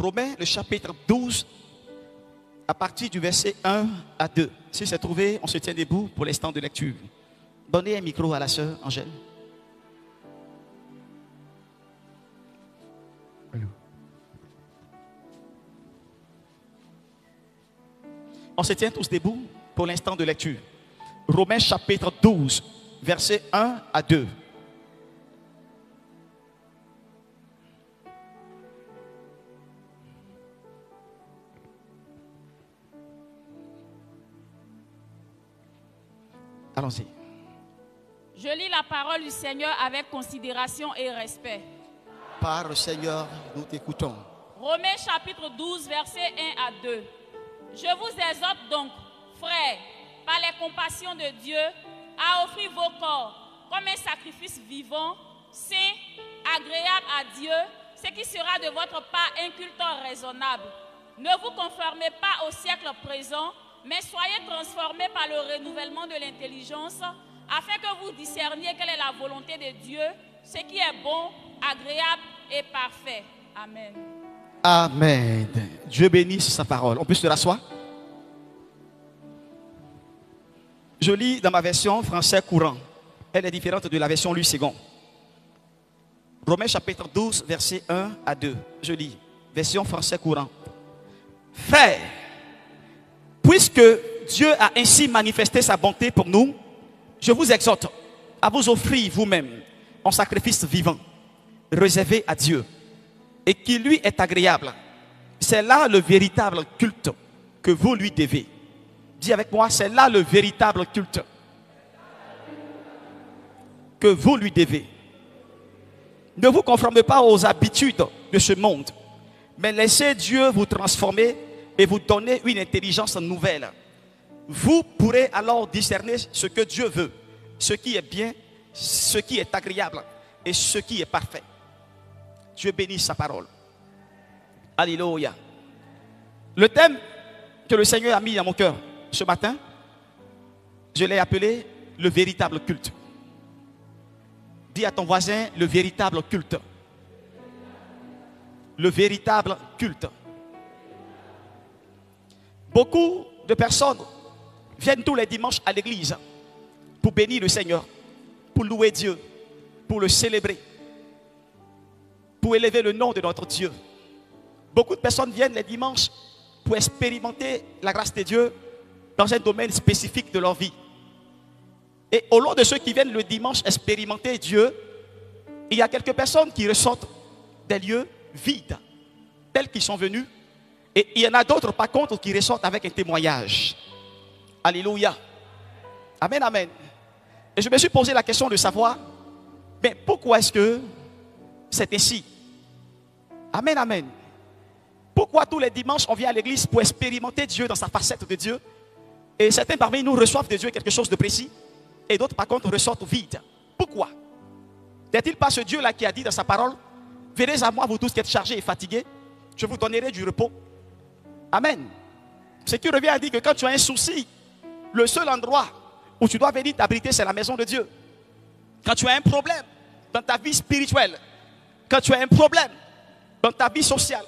Romains, le chapitre 12, à partir du verset 1 à 2. Si c'est trouvé, on se tient debout pour l'instant de lecture. Donnez un micro à la sœur Angèle. Allô. On se tient tous debout pour l'instant de lecture. Romains chapitre 12, versets 1 à 2. Allons-y. Je lis la parole du Seigneur avec considération et respect. Par Seigneur, nous t'écoutons. Romains chapitre 12, versets 1 à 2. Je vous exhorte donc, frères, par les compassions de Dieu, à offrir vos corps comme un sacrifice vivant, saint, agréable à Dieu, ce qui sera de votre part un culte raisonnable. Ne vous conformez pas au siècle présent, mais soyez transformés par le renouvellement de l'intelligence, afin que vous discerniez quelle est la volonté de Dieu, ce qui est bon, agréable et parfait. Amen. Amen. Dieu bénisse sa parole. On peut se rasseoir? Je lis dans ma version français courant. Elle est différente de la version Louis II. Romains chapitre 12, versets 1 à 2. Je lis, version français courant. Frères, puisque Dieu a ainsi manifesté sa bonté pour nous, je vous exhorte à vous offrir vous-même en sacrifice vivant, réservé à Dieu, et qui lui est agréable. C'est là le véritable culte que vous lui devez. Dis avec moi, c'est là le véritable culte que vous lui devez. Ne vous conformez pas aux habitudes de ce monde, mais laissez Dieu vous transformer et vous donner une intelligence nouvelle. Vous pourrez alors discerner ce que Dieu veut, ce qui est bien, ce qui est agréable et ce qui est parfait. Dieu bénisse sa parole. Alléluia. Le thème que le Seigneur a mis dans mon cœur ce matin, je l'ai appelé le véritable culte. Dis à ton voisin le véritable culte. Le véritable culte. Beaucoup de personnes viennent tous les dimanches à l'église pour bénir le Seigneur, pour louer Dieu, pour le célébrer, pour élever le nom de notre Dieu. Beaucoup de personnes viennent les dimanches pour expérimenter la grâce de Dieu dans un domaine spécifique de leur vie. Et au long de ceux qui viennent le dimanche expérimenter Dieu, il y a quelques personnes qui ressortent des lieux vides, tels qu'ils sont venus. Et il y en a d'autres par contre qui ressortent avec un témoignage. Alléluia. Amen, amen. Et je me suis posé la question de savoir, mais pourquoi est-ce que c'est ainsi? Amen, amen. Pourquoi tous les dimanches on vient à l'église pour expérimenter Dieu dans sa facette de Dieu? Et certains parmi nous reçoivent de Dieu quelque chose de précis, et d'autres par contre ressortent vides. Pourquoi? N'est-il pas ce Dieu-là qui a dit dans sa parole, venez à moi vous tous qui êtes chargés et fatigués, je vous donnerai du repos? Amen. Ce qui revient à dire que quand tu as un souci, le seul endroit où tu dois venir t'abriter, c'est la maison de Dieu. Quand tu as un problème dans ta vie spirituelle, quand tu as un problème dans ta vie sociale,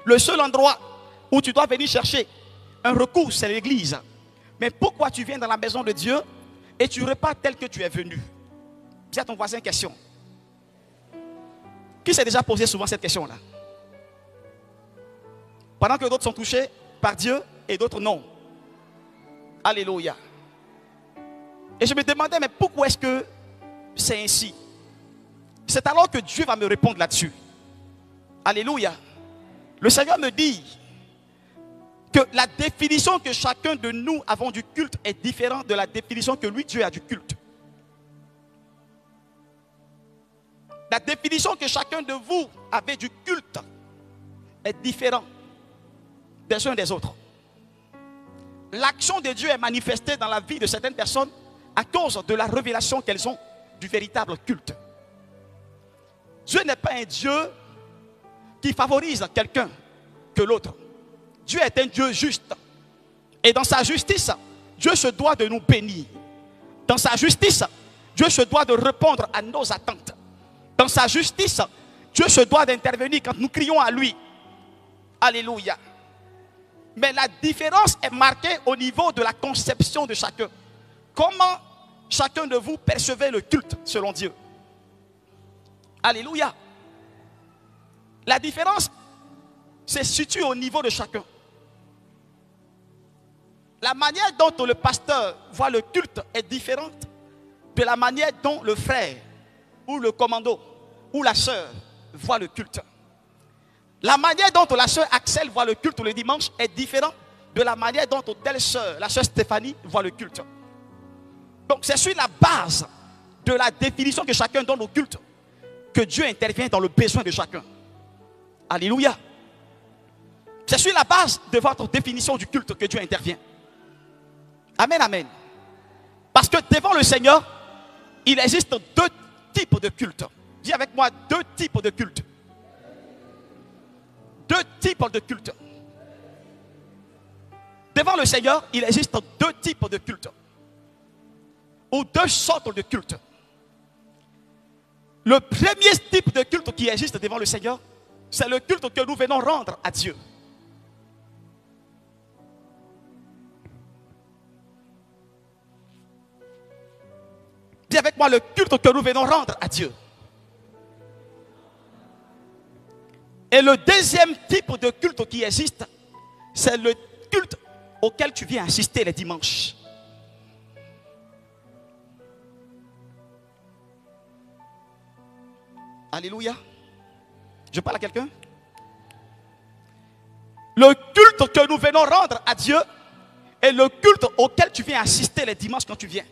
le seul endroit où tu dois venir chercher un recours, c'est l'église. Mais pourquoi tu viens dans la maison de Dieu et tu repars tel que tu es venu? Dis à ton voisin une question. Qui s'est déjà posé souvent cette question-là? Pendant que d'autres sont touchés par Dieu et d'autres non. Alléluia. Et je me demandais, mais pourquoi est-ce que c'est ainsi? C'est alors que Dieu va me répondre là-dessus. Alléluia. Le Seigneur me dit que la définition que chacun de nous avons du culte est différente de la définition que lui, Dieu, a du culte. La définition que chacun de vous avez du culte est différente des uns des autres. L'action de Dieu est manifestée dans la vie de certaines personnes à cause de la révélation qu'elles ont du véritable culte. Dieu n'est pas un Dieu qui favorise quelqu'un que l'autre. Dieu est un Dieu juste. Et dans sa justice, Dieu se doit de nous bénir. Dans sa justice, Dieu se doit de répondre à nos attentes. Dans sa justice, Dieu se doit d'intervenir quand nous crions à lui. Alléluia. Mais la différence est marquée au niveau de la conception de chacun. Comment chacun de vous percevait le culte selon Dieu? Alléluia. La différence se situe au niveau de chacun. La manière dont le pasteur voit le culte est différente de la manière dont le frère ou le commando ou la sœur voit le culte. La manière dont la sœur Axel voit le culte le dimanche est différente de la manière dont telle sœur, la sœur Stéphanie, voit le culte. Donc c'est sur la base de la définition que chacun donne au culte que Dieu intervient dans le besoin de chacun. Alléluia. C'est sur la base de votre définition du culte que Dieu intervient. Amen, amen. Parce que devant le Seigneur, il existe deux types de cultes. Dis avec moi, deux types de cultes. Deux types de cultes. Devant le Seigneur, il existe deux types de cultes. Ou deux sortes de cultes. Le premier type de culte qui existe devant le Seigneur, c'est le culte que nous venons rendre à Dieu. Dis avec moi le culte que nous venons rendre à Dieu. Et le deuxième type de culte qui existe, c'est le culte auquel tu viens assister les dimanches. Alléluia. Je parle à quelqu'un? Le culte que nous venons rendre à Dieu est le culte auquel tu viens assister les dimanches quand tu viens.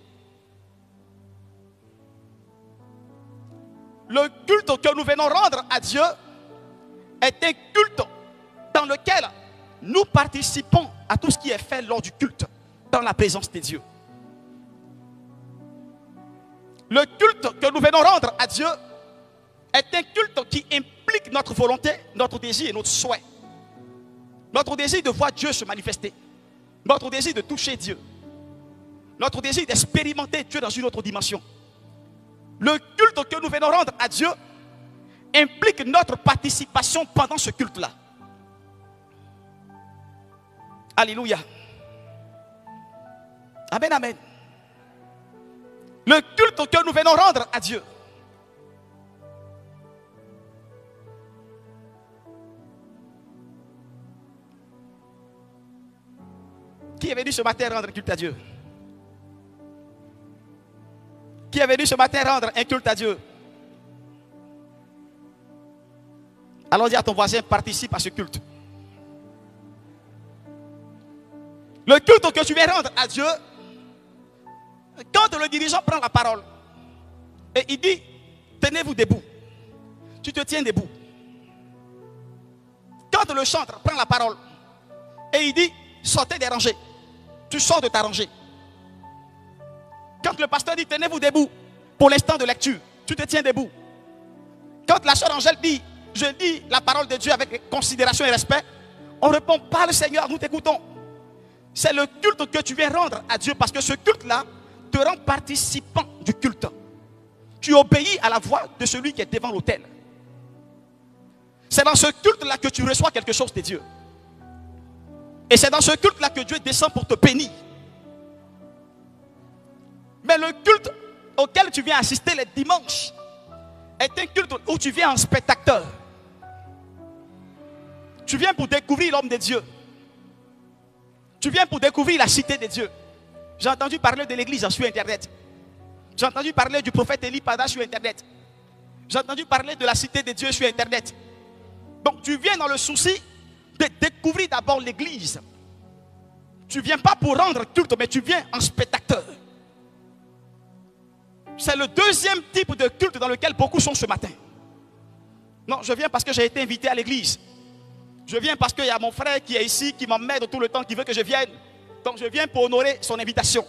Le culte que nous venons rendre à Dieu est un culte dans lequel nous participons à tout ce qui est fait lors du culte, dans la présence de Dieu. Le culte que nous venons rendre à Dieu est un culte qui implique notre volonté, notre désir et notre souhait. Notre désir de voir Dieu se manifester. Notre désir de toucher Dieu. Notre désir d'expérimenter Dieu dans une autre dimension. Le culte que nous venons rendre à Dieu implique notre participation pendant ce culte-là. Alléluia. Amen, amen. Le culte que nous venons rendre à Dieu qui est venu ce matin rendre un culte à Dieu? Qui est venu ce matin rendre un culte à Dieu? Allons dire à ton voisin, participe à ce culte. Le culte que tu viens rendre à Dieu, quand le dirigeant prend la parole et il dit, tenez-vous debout, tu te tiens debout. Quand le chantre prend la parole et il dit, sortez des rangées, tu sors de ta rangée. Quand le pasteur dit, tenez-vous debout pour l'instant de lecture, tu te tiens debout. Quand la sœur Angèle dit, je dis la parole de Dieu avec considération et respect, on répond, parle Seigneur, nous t'écoutons. C'est le culte que tu viens rendre à Dieu parce que ce culte-là te rend participant du culte. Tu obéis à la voix de celui qui est devant l'autel. C'est dans ce culte-là que tu reçois quelque chose de Dieu. Et c'est dans ce culte-là que Dieu descend pour te bénir. Mais le culte auquel tu viens assister les dimanches est un culte où tu viens en spectateur. Tu viens pour découvrir l'homme de Dieu. Tu viens pour découvrir la cité de Dieu. J'ai entendu parler de l'église sur Internet. J'ai entendu parler du prophète Élie Pada sur Internet. J'ai entendu parler de la cité de Dieu sur Internet. Donc tu viens dans le souci de découvrir d'abord l'église. Tu ne viens pas pour rendre culte, mais tu viens en spectateur. C'est le deuxième type de culte dans lequel beaucoup sont ce matin. Non, je viens parce que j'ai été invité à l'église. Je viens parce qu'il y a mon frère qui est ici, qui m'emmène tout le temps, qui veut que je vienne. Donc je viens pour honorer son invitation.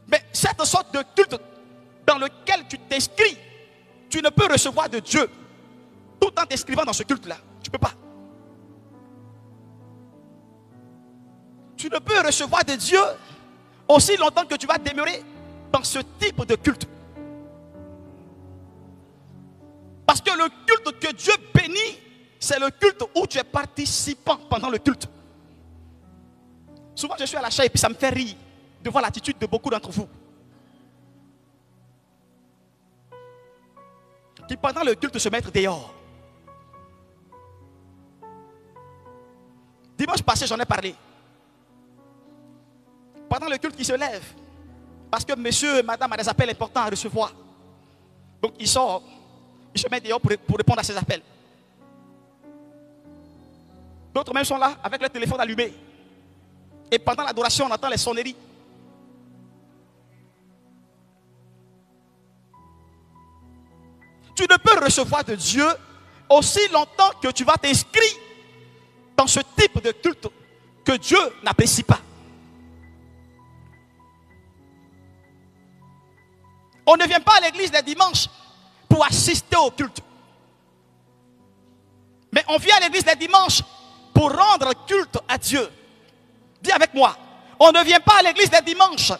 Mais cette sorte de culte dans lequel tu t'inscris, tu ne peux recevoir de Dieu tout en t'inscrivant dans ce culte-là. Tu ne peux pas. Tu ne peux recevoir de Dieu aussi longtemps que tu vas demeurer dans ce type de culte. Parce que le culte que Dieu bénit, c'est le culte où tu es participant pendant le culte. Souvent, je suis à l'achat et puis ça me fait rire de voir l'attitude de beaucoup d'entre vous. Qui pendant le culte se mettent dehors. Dimanche passé, j'en ai parlé. Pendant le culte, qui se lève. Parce que monsieur et madame a des appels importants à recevoir. Donc, il sort. Il se met dehors pour répondre à ces appels. D'autres même sont là avec le téléphone allumé. Et pendant l'adoration, on entend les sonneries. Tu ne peux recevoir de Dieu aussi longtemps que tu vas t'inscrire dans ce type de culte que Dieu n'apprécie pas. On ne vient pas à l'église les dimanches pour assister au culte. Mais on vient à l'église les dimanches pour rendre culte à Dieu. Dis avec moi, on ne vient pas à l'église les dimanches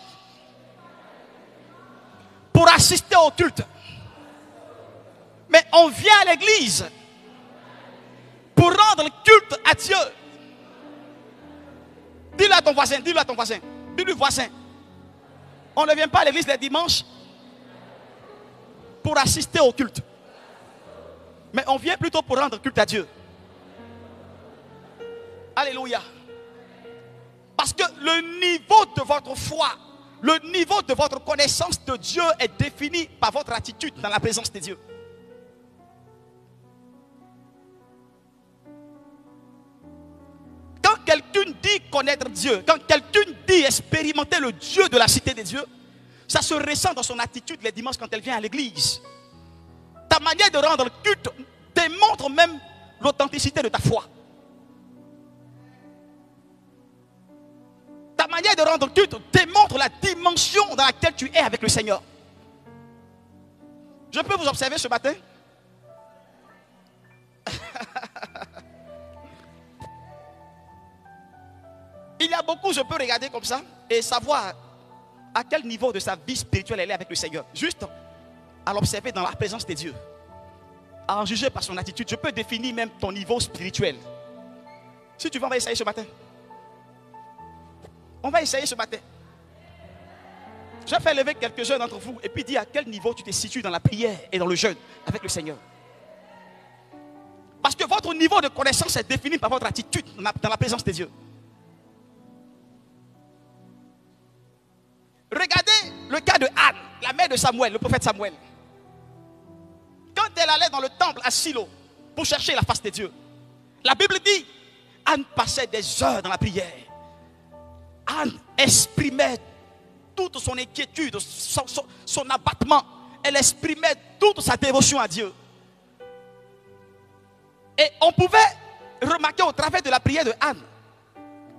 pour assister au culte. Mais on vient à l'église pour rendre culte à Dieu. Dis-le à ton voisin, dis-le à ton voisin, dis-le voisin. On ne vient pas à l'église les dimanches pour assister au culte. Mais on vient plutôt pour rendre culte à Dieu. Alléluia. Parce que le niveau de votre foi, le niveau de votre connaissance de Dieu est défini par votre attitude dans la présence de Dieu. Quand quelqu'un dit connaître Dieu, quand quelqu'un dit expérimenter le Dieu de la cité des dieux, ça se ressent dans son attitude les dimanches quand elle vient à l'église. Ta manière de rendre culte démontre même l'authenticité de ta foi. Ta manière de rendre culte démontre la dimension dans laquelle tu es avec le Seigneur. Je peux vous observer ce matin? Il y a beaucoup, je peux regarder comme ça et savoir à quel niveau de sa vie spirituelle elle est avec le Seigneur. Juste à l'observer dans la présence de Dieu. À en juger par son attitude. Je peux définir même ton niveau spirituel. Si tu veux, on va essayer ce matin. On va essayer ce matin. Je vais faire lever quelques-uns d'entre vous et puis dire à quel niveau tu te situes dans la prière et dans le jeûne avec le Seigneur. Parce que votre niveau de connaissance est défini par votre attitude dans la présence de Dieu. Regardez le cas de Anne, la mère de Samuel, le prophète Samuel. Quand elle allait dans le temple à Silo pour chercher la face de Dieu, la Bible dit, Anne passait des heures dans la prière. Anne exprimait toute son inquiétude, son abattement. Elle exprimait toute sa dévotion à Dieu. Et on pouvait remarquer au travers de la prière de Anne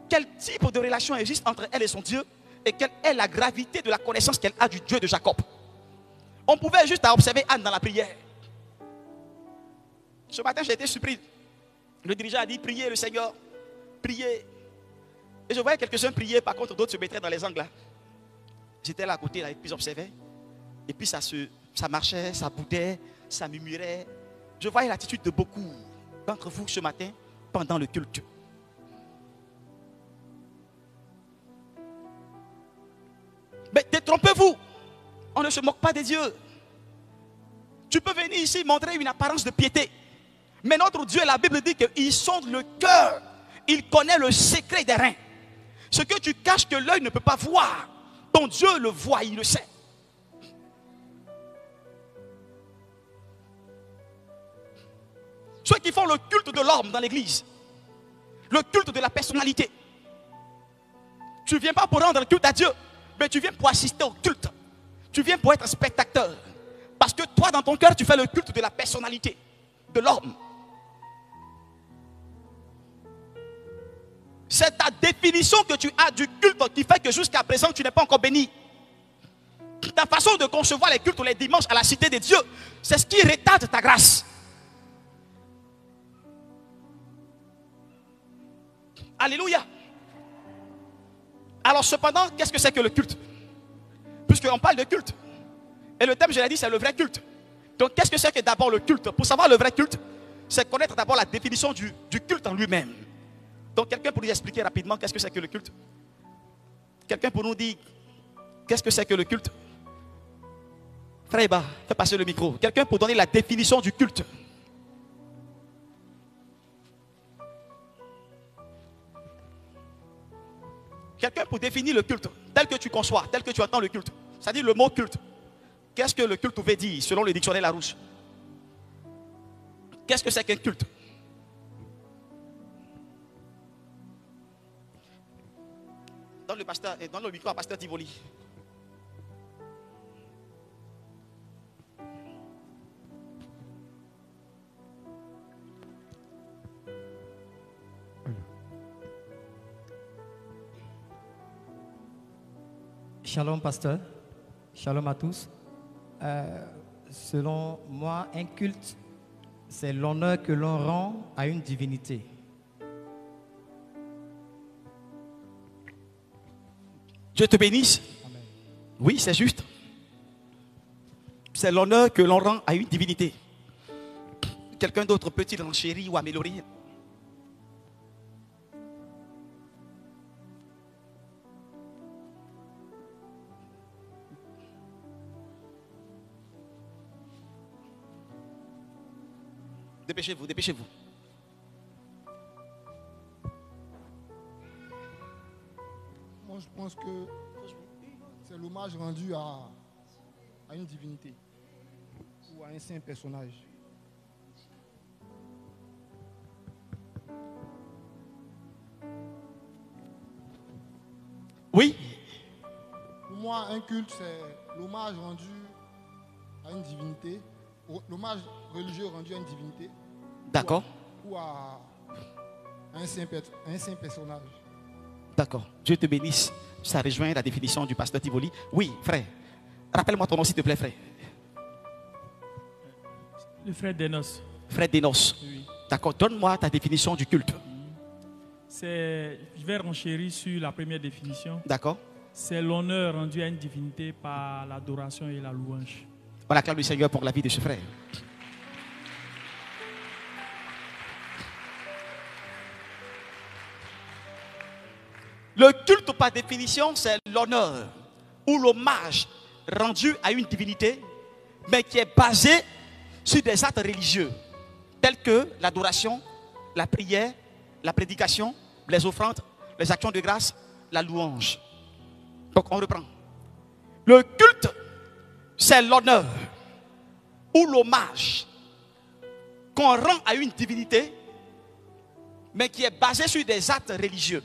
quel type de relation existe entre elle et son Dieu et quelle est la gravité de la connaissance qu'elle a du Dieu de Jacob. On pouvait juste observer Anne dans la prière. Ce matin, j'ai été surpris. Le dirigeant a dit, priez le Seigneur, priez. Et je voyais quelques-uns prier, par contre d'autres se mettraient dans les angles. J'étais là à côté, là, et puis j'observais. Et puis ça marchait, ça boudait, ça murmurait. Je voyais l'attitude de beaucoup d'entre vous ce matin pendant le culte. Mais détrompez-vous, on ne se moque pas des dieux. Tu peux venir ici montrer une apparence de piété. Mais notre Dieu, la Bible dit qu'il sonde le cœur. Il connaît le secret des reins. Ce que tu caches que l'œil ne peut pas voir, ton Dieu le voit, il le sait. Ceux qui font le culte de l'homme dans l'église, le culte de la personnalité. Tu ne viens pas pour rendre le culte à Dieu, mais tu viens pour assister au culte. Tu viens pour être un spectateur. Parce que toi, dans ton cœur, tu fais le culte de la personnalité, de l'homme. C'est ta définition que tu as du culte qui fait que jusqu'à présent, tu n'es pas encore béni. Ta façon de concevoir les cultes les dimanches à la cité des dieux, c'est ce qui retarde ta grâce. Alléluia. Alors cependant, qu'est-ce que c'est que le culte? Puisqu'on parle de culte. Et le thème, je l'ai dit, c'est le vrai culte. Donc qu'est-ce que c'est que d'abord le culte? Pour savoir le vrai culte, c'est connaître d'abord la définition du culte en lui-même. Donc quelqu'un pour nous expliquer rapidement qu'est-ce que c'est que le culte? Quelqu'un pour nous dire qu'est-ce que c'est que le culte? Frère Eba, fais passer le micro. Quelqu'un pour donner la définition du culte. Quelqu'un pour définir le culte tel que tu conçois, tel que tu entends le culte. C'est-à-dire le mot culte. Qu'est-ce que le culte veut dire selon le dictionnaire Larousse? Qu'est-ce que c'est qu'un culte? Dans le micro à pasteur Tivoli. Shalom pasteur, shalom à tous. Selon moi, un culte, c'est l'honneur que l'on rend à une divinité. Dieu te bénisse. Amen. Oui, c'est juste. C'est l'honneur que l'on rend à une divinité. Quelqu'un d'autre peut-il renchérir ou améliorer? Dépêchez-vous, dépêchez-vous. Moi, je pense que c'est l'hommage rendu à une divinité ou à un saint personnage. Oui. Pour moi, un culte, c'est l'hommage rendu à une divinité, l'hommage religieux rendu à une divinité. D'accord. Ou à un saint personnage. D'accord. Dieu te bénisse. Ça rejoint la définition du pasteur Tivoli. Oui, frère. Rappelle-moi ton nom, s'il te plaît, frère. Le frère Denos. Frère Denos. Oui. D'accord. Donne-moi ta définition du culte. Je vais renchérir sur la première définition. D'accord. C'est l'honneur rendu à une divinité par l'adoration et la louange. On acclame le Seigneur pour la vie de ce frère. Le culte, par définition, c'est l'honneur ou l'hommage rendu à une divinité, mais qui est basé sur des actes religieux, tels que l'adoration, la prière, la prédication, les offrandes, les actions de grâce, la louange. Donc on reprend. Le culte, c'est l'honneur ou l'hommage qu'on rend à une divinité, mais qui est basé sur des actes religieux.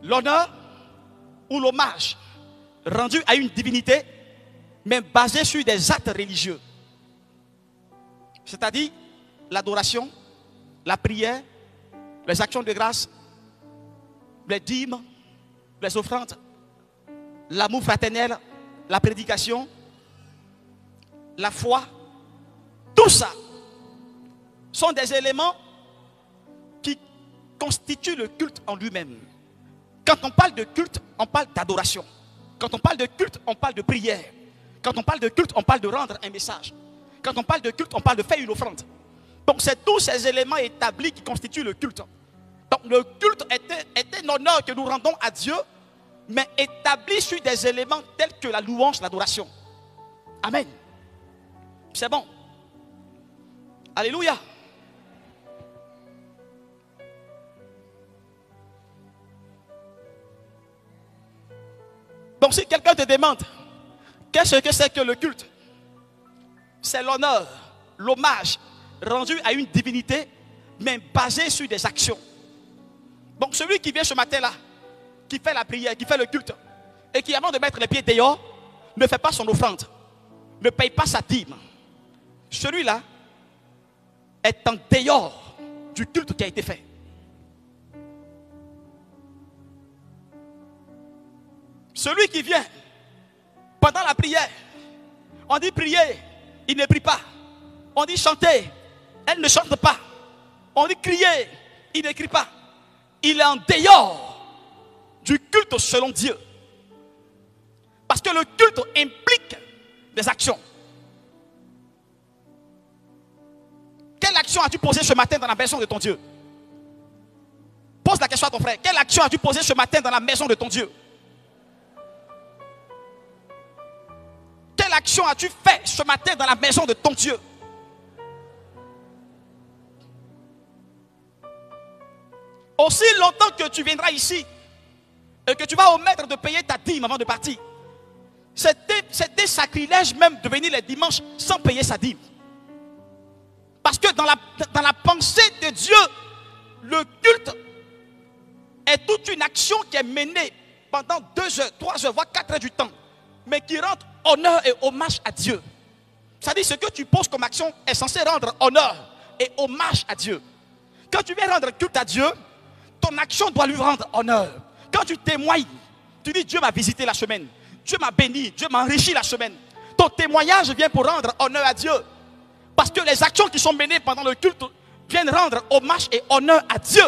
L'honneur ou l'hommage rendu à une divinité, mais basé sur des actes religieux. C'est-à-dire l'adoration, la prière, les actions de grâce, les dîmes, les offrandes, l'amour fraternel, la prédication, la foi. Tout ça sont des éléments qui constituent le culte en lui-même. Quand on parle de culte, on parle d'adoration. Quand on parle de culte, on parle de prière. Quand on parle de culte, on parle de rendre un message. Quand on parle de culte, on parle de faire une offrande. Donc c'est tous ces éléments établis qui constituent le culte. Donc le culte est un honneur que nous rendons à Dieu, mais établi sur des éléments tels que la louange, l'adoration. Amen. C'est bon. Alléluia. Donc si quelqu'un te demande, qu'est-ce que c'est que le culte? C'est l'honneur, l'hommage rendu à une divinité, mais basé sur des actions. Donc celui qui vient ce matin-là, qui fait la prière, qui fait le culte, et qui avant de mettre les pieds dehors, ne fait pas son offrande, ne paye pas sa dîme. Celui-là est en dehors du culte qui a été fait. Celui qui vient pendant la prière, on dit prier, il ne prie pas. On dit chanter, elle ne chante pas. On dit crier, il ne crie pas. Il est en dehors du culte selon Dieu. Parce que le culte implique des actions. Quelle action as-tu posée ce matin dans la maison de ton Dieu? Pose la question à ton frère. Quelle action as-tu posée ce matin dans la maison de ton Dieu? Quelle action as-tu fait ce matin dans la maison de ton Dieu? Aussi longtemps que tu viendras ici et que tu vas omettre de payer ta dîme avant de partir, c'était sacrilège même de venir les dimanches sans payer sa dîme. Parce que dans la pensée de Dieu, le culte est toute une action qui est menée pendant 2 heures, 3 heures, voire 4 heures du temps, mais qui rend honneur et hommage à Dieu. C'est-à-dire ce que tu poses comme action est censé rendre honneur et hommage à Dieu. Quand tu viens rendre culte à Dieu, ton action doit lui rendre honneur. Quand tu témoignes, tu dis Dieu m'a visité la semaine, Dieu m'a béni, Dieu m'a enrichi la semaine. Ton témoignage vient pour rendre honneur à Dieu. Parce que les actions qui sont menées pendant le culte viennent rendre hommage et honneur à Dieu.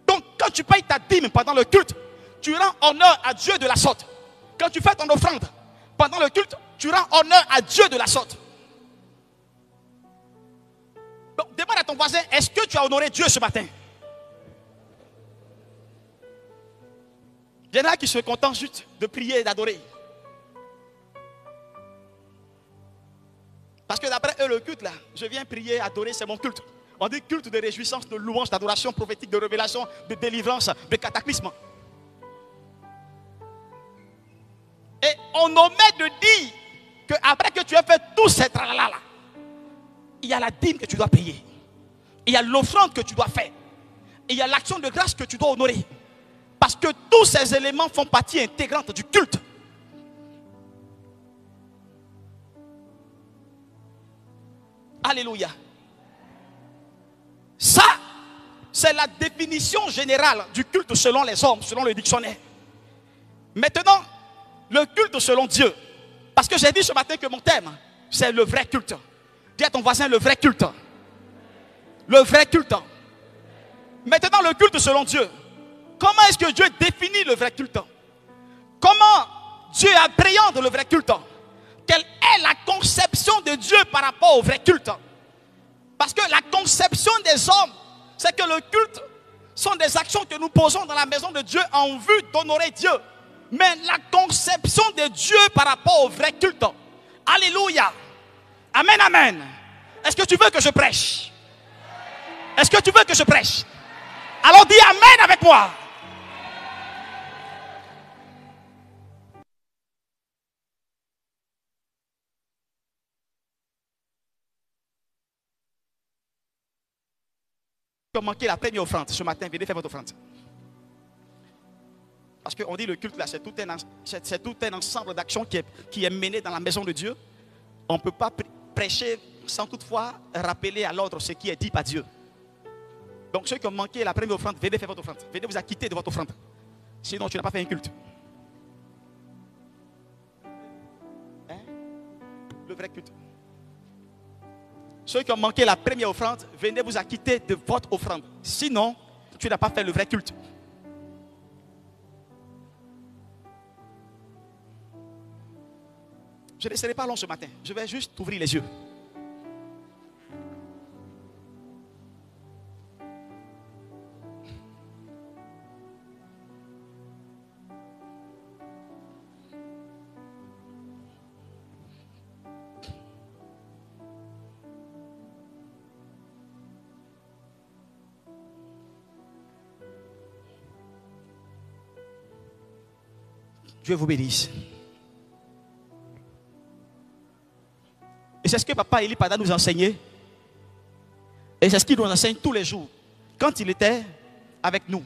Donc quand tu payes ta dîme pendant le culte, tu rends honneur à Dieu de la sorte. Quand tu fais ton offrande pendant le culte, tu rends honneur à Dieu de la sorte. Donc demande à ton voisin, est-ce que tu as honoré Dieu ce matin? Il y en a qui se contentent juste de prier et d'adorer. Parce que d'après eux, le culte là, je viens prier, adorer, c'est mon culte. On dit culte de réjouissance, de louange, d'adoration prophétique, de révélation, de délivrance, de cataclysme. Et on omet de dire qu'après que tu as fait tout ces tralala là, il y a la dîme que tu dois payer. Il y a l'offrande que tu dois faire. Et il y a l'action de grâce que tu dois honorer. Parce que tous ces éléments font partie intégrante du culte. Alléluia. Ça, c'est la définition générale du culte selon les hommes, selon le dictionnaire. Maintenant, le culte selon Dieu. Parce que j'ai dit ce matin que mon thème, c'est le vrai culte. Dis à ton voisin le vrai culte. Le vrai culte. Maintenant, le culte selon Dieu. Comment est-ce que Dieu définit le vrai culte? Comment Dieu appréhende le vrai culte? Quelle est la conception de Dieu par rapport au vrai culte? Parce que la conception des hommes, c'est que le culte sont des actions que nous posons dans la maison de Dieu en vue d'honorer Dieu. Mais la conception de Dieu par rapport au vrai culte. Alléluia. Amen, amen. Est-ce que tu veux que je prêche? Est-ce que tu veux que je prêche? Alors dis amen avec moi. Manquer la première offrande ce matin, venez faire votre offrande. Parce qu'on dit le culte là, c'est tout un ensemble d'actions qui est mené dans la maison de Dieu. On ne peut pas prêcher sans toutefois rappeler à l'ordre ce qui est dit par Dieu. Donc ceux qui ont manqué la première offrande, venez faire votre offrande. Venez vous acquitter de votre offrande. Sinon tu n'as pas fait un culte. Hein? Le vrai culte. Ceux qui ont manqué la première offrande, venez vous acquitter de votre offrande. Sinon, tu n'as pas fait le vrai culte. Je ne serai pas long ce matin. Je vais juste ouvrir les yeux. Dieu vous bénisse. Et c'est ce que Papa Eli Pada nous enseignait. Et c'est ce qu'il nous enseigne tous les jours. Quand il était avec nous,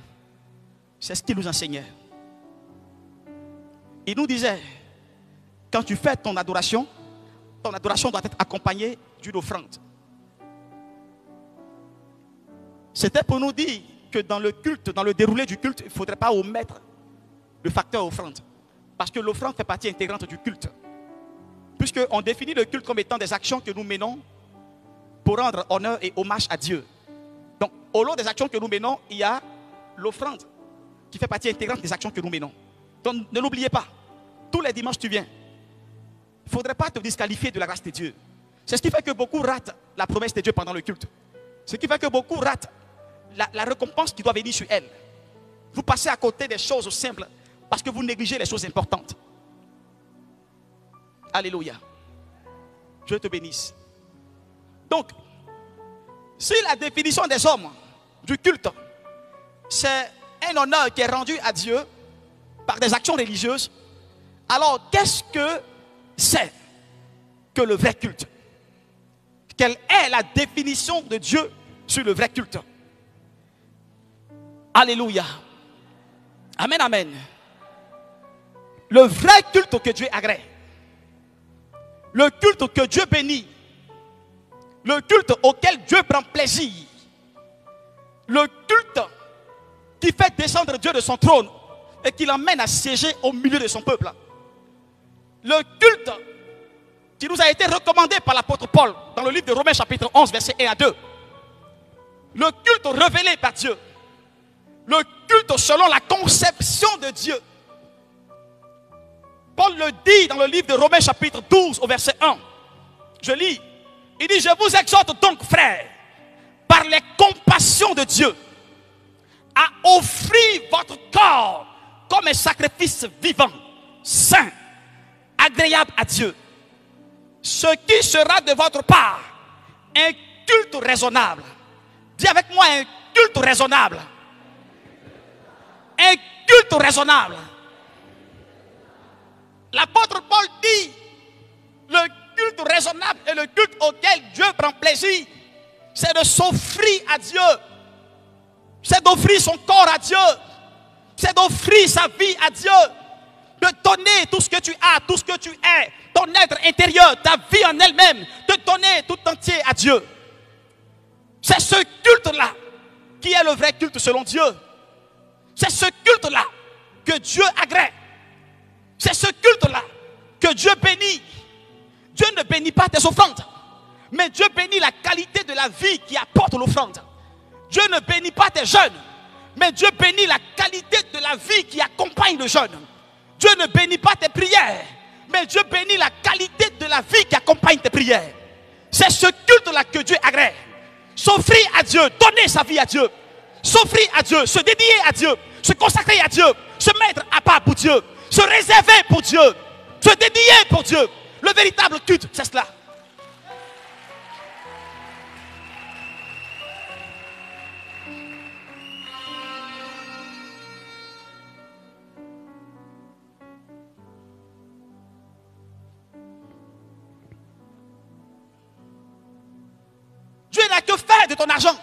c'est ce qu'il nous enseignait. Il nous disait, quand tu fais ton adoration doit être accompagnée d'une offrande. C'était pour nous dire que dans le culte, dans le déroulé du culte, il ne faudrait pas omettre le facteur offrande. Parce que l'offrande fait partie intégrante du culte. Puisqu'on définit le culte comme étant des actions que nous menons pour rendre honneur et hommage à Dieu. Donc, au long des actions que nous menons, il y a l'offrande qui fait partie intégrante des actions que nous menons. Donc, ne l'oubliez pas. Tous les dimanches, tu viens. Il ne faudrait pas te disqualifier de la grâce de Dieu. C'est ce qui fait que beaucoup ratent la promesse de Dieu pendant le culte. Ce qui fait que beaucoup ratent la récompense qui doit venir sur elle. Vous passez à côté des choses simples parce que vous négligez les choses importantes. Alléluia. Dieu te bénisse. Donc, si la définition des hommes du culte, c'est un honneur qui est rendu à Dieu par des actions religieuses, alors qu'est-ce que c'est que le vrai culte? Quelle est la définition de Dieu sur le vrai culte? Alléluia. Amen, amen. Le vrai culte que Dieu agrée, le culte que Dieu bénit, le culte auquel Dieu prend plaisir, le culte qui fait descendre Dieu de son trône et qui l'emmène à siéger au milieu de son peuple. Le culte qui nous a été recommandé par l'apôtre Paul dans le livre de Romains chapitre 11 versets 1 à 2. Le culte révélé par Dieu. Le culte selon la conception de Dieu. Paul le dit dans le livre de Romains chapitre 12 au verset 1. Je lis. Il dit, je vous exhorte donc, frères, par les compassions de Dieu, à offrir votre corps comme un sacrifice vivant, saint, agréable à Dieu. Ce qui sera de votre part un culte raisonnable. Dis avec moi, un culte raisonnable. Un culte raisonnable. L'apôtre Paul dit, le culte raisonnable et le culte auquel Dieu prend plaisir, c'est de s'offrir à Dieu. C'est d'offrir son corps à Dieu. C'est d'offrir sa vie à Dieu. De donner tout ce que tu as, tout ce que tu es, ton être intérieur, ta vie en elle-même, de donner tout entier à Dieu. C'est ce culte-là qui est le vrai culte selon Dieu. C'est ce culte-là que Dieu agrée. C'est ce culte-là que Dieu bénit. Dieu ne bénit pas tes offrandes, mais Dieu bénit la qualité de la vie qui apporte l'offrande. Dieu ne bénit pas tes jeûnes, mais Dieu bénit la qualité de la vie qui accompagne le jeûne. Dieu ne bénit pas tes prières, mais Dieu bénit la qualité de la vie qui accompagne tes prières. C'est ce culte-là que Dieu agrée. S'offrir à Dieu, donner sa vie à Dieu, s'offrir à Dieu, se dédier à Dieu, se consacrer à Dieu, se mettre à part pour Dieu, se réserver pour Dieu, se dédier pour Dieu. Le véritable culte, c'est cela. Dieu n'a que faire de ton argent.